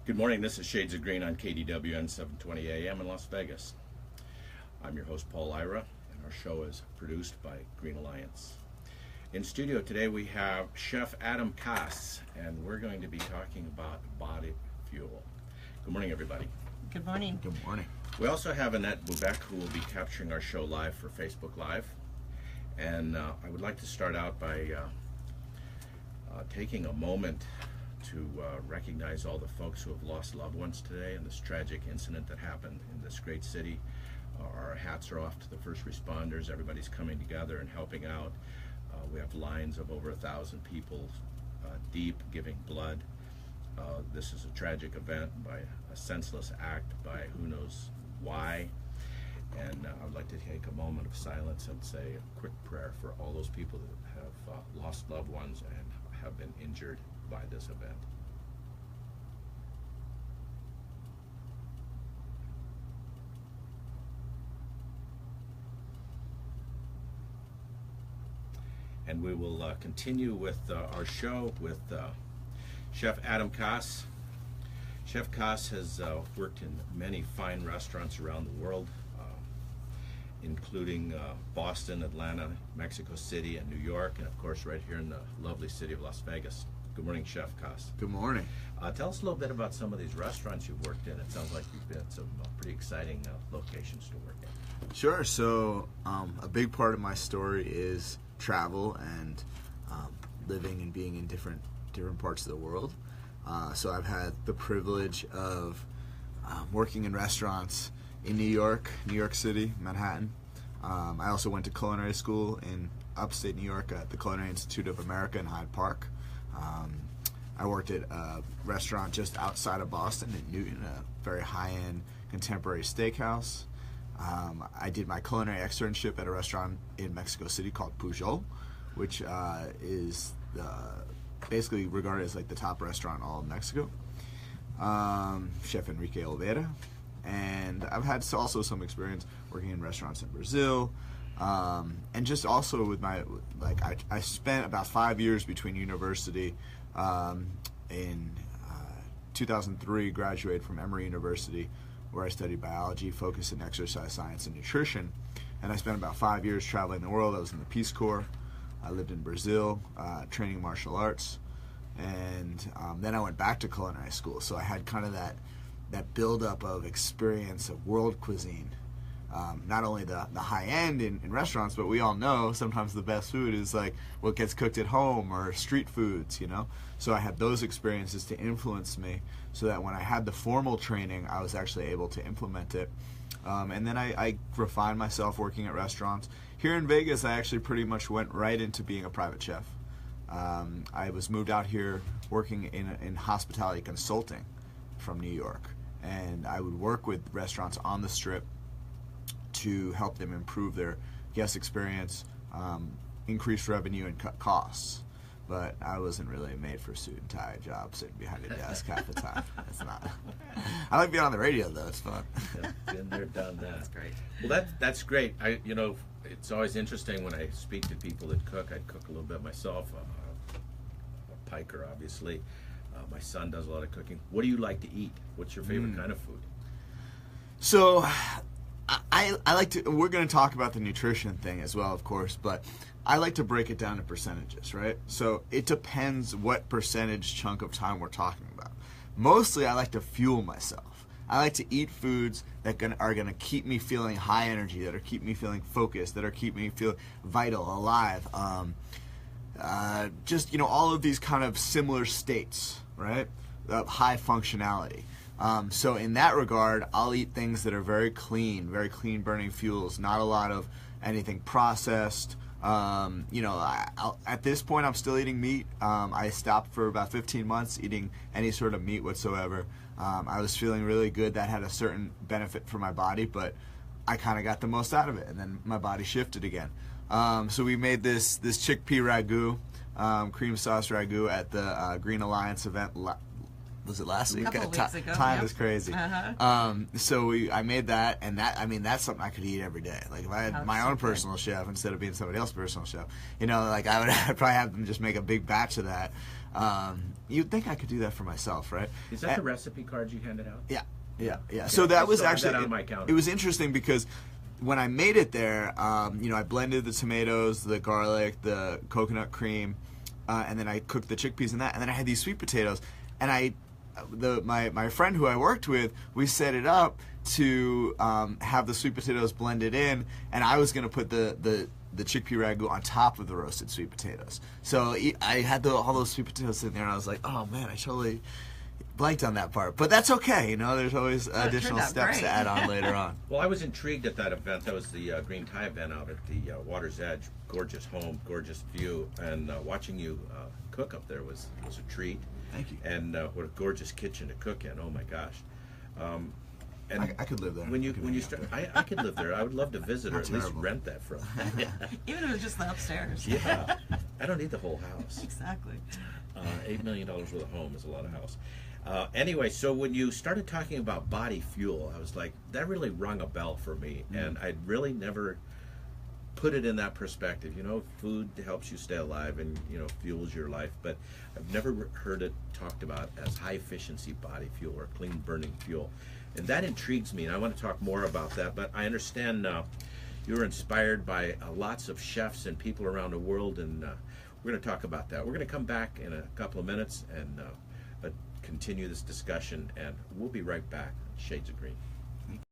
Good morning, this is Shades of Green on KDWN 720 AM in Las Vegas. I'm your host, Paul Ira, and our show is produced by Green Alliance. In studio today we have Chef Kas, and we're going to be talking about body fuel. Good morning, everybody. Good morning. Good morning. We also have Annette Bubeck, who will be capturing our show live for Facebook Live. And I would like to start out by taking a moment to recognize all the folks who have lost loved ones today in this tragic incident that happened in this great city. Our hats are off to the first responders. Everybody's coming together and helping out. We have lines of over 1,000 people deep giving blood. This is a tragic event by a senseless act by who knows why. And I would like to take a moment of silence and say a quick prayer for all those people that have lost loved ones and have been injured by this event. And we will continue with our show with Chef Kas. Chef Kas has worked in many fine restaurants around the world, including Boston, Atlanta, Mexico City, and New York, and of course right here in the lovely city of Las Vegas. Good morning, Chef Kas. Good morning. Tell us a little bit about some of these restaurants you've worked in. It sounds like you've been at some pretty exciting locations to work in. Sure. So a big part of my story is travel and living and being in different parts of the world. So I've had the privilege of working in restaurants in New York City, Manhattan. I also went to culinary school in upstate New York at the Culinary Institute of America in Hyde Park. I worked at a restaurant just outside of Boston in Newton, a very high-end contemporary steakhouse. I did my culinary externship at a restaurant in Mexico City called Pujol, which is basically regarded as like the top restaurant in all of Mexico. Chef Enrique Olvera. And I've had also some experience working in restaurants in Brazil. And just also with my, I spent about 5 years between university. In 2003, graduated from Emory University, where I studied biology, focused in exercise science and nutrition. And I spent about 5 years traveling the world. I was in the Peace Corps. I lived in Brazil, training martial arts. And then I went back to culinary school. So I had kind of that buildup of experience of world cuisine. Not only the high end in restaurants, but we all know sometimes the best food is like what gets cooked at home or street foods, you know? So I had those experiences to influence me so that when I had the formal training, I was actually able to implement it. And then I refined myself working at restaurants. Here in Vegas, I actually pretty much went right into being a private chef. I was moved out here working in hospitality consulting from New York. And I would work with restaurants on the Strip to help them improve their guest experience, increase revenue, and cut costs. But I wasn't really made for a suit and tie job sitting behind a desk half the time. It's not. I like being on the radio though. It's fun. Been there, done that. That's great. Well, that's great. It's always interesting when I speak to people that cook. I cook a little bit myself. I'm a piker, obviously. My son does a lot of cooking. What do you like to eat? What's your favorite kind of food? So I like to, we're going to talk about the nutrition thing as well, of course, but I like to break it down to percentages, right? So it depends what percentage chunk of time we're talking about. Mostly I like to fuel myself. I like to eat foods that are going to keep me feeling high energy, that are keep me feeling focused, that are keep me feel vital, alive. Just, all of these kind of similar states, right? High functionality. So in that regard, I'll eat things that are very clean burning fuels, not a lot of anything processed. At this point, I'm still eating meat. I stopped for about 15 months eating any sort of meat whatsoever. I was feeling really good. That had a certain benefit for my body, but I kind of got the most out of it, and then my body shifted again. So we made this chickpea ragu, cream sauce ragu at the Green Alliance event was it last week? Couple weeks ago, Time yep. is crazy. So I made that, and that's something I could eat every day. Like if I had my own personal chef instead of being somebody else's personal chef, like I'd probably have them just make a big batch of that. You'd think I could do that for myself, right? Is that the recipe cards you handed out? Yeah. Okay. So that was still have actually that on my counter. it was interesting because when I made it there, I blended the tomatoes, the garlic, the coconut cream, and then I cooked the chickpeas in that, and then I had these sweet potatoes, and my friend who I worked with, we set it up to have the sweet potatoes blended in, and I was going to put the chickpea ragu on top of the roasted sweet potatoes. So I had all those sweet potatoes in there, and I was like, oh man, I totally blanked on that part, but that's okay. There's always additional steps to add on later on. Well, I was intrigued at that event. That was the Green Tie event out at the Water's Edge. Gorgeous home, gorgeous view, and watching you cook up there was a treat. Thank you. And what a gorgeous kitchen to cook in. Oh my gosh. And I could live there. When you start, I could live there. I would love to visit or at least rent that from. Even if it was just the upstairs. Yeah, I don't need the whole house. Exactly. $8 million worth of home is a lot of house. Anyway, so when you started talking about body fuel, I was like, that really rung a bell for me, and I'd really never put it in that perspective. Food helps you stay alive and fuels your life, but I've never heard it talked about as high efficiency body fuel or clean burning fuel, and that intrigues me, and I want to talk more about that. But I understand you were inspired by lots of chefs and people around the world, and we're going to talk about that. We're going to come back in a couple of minutes and continue this discussion, and we'll be right back. Shades of Green.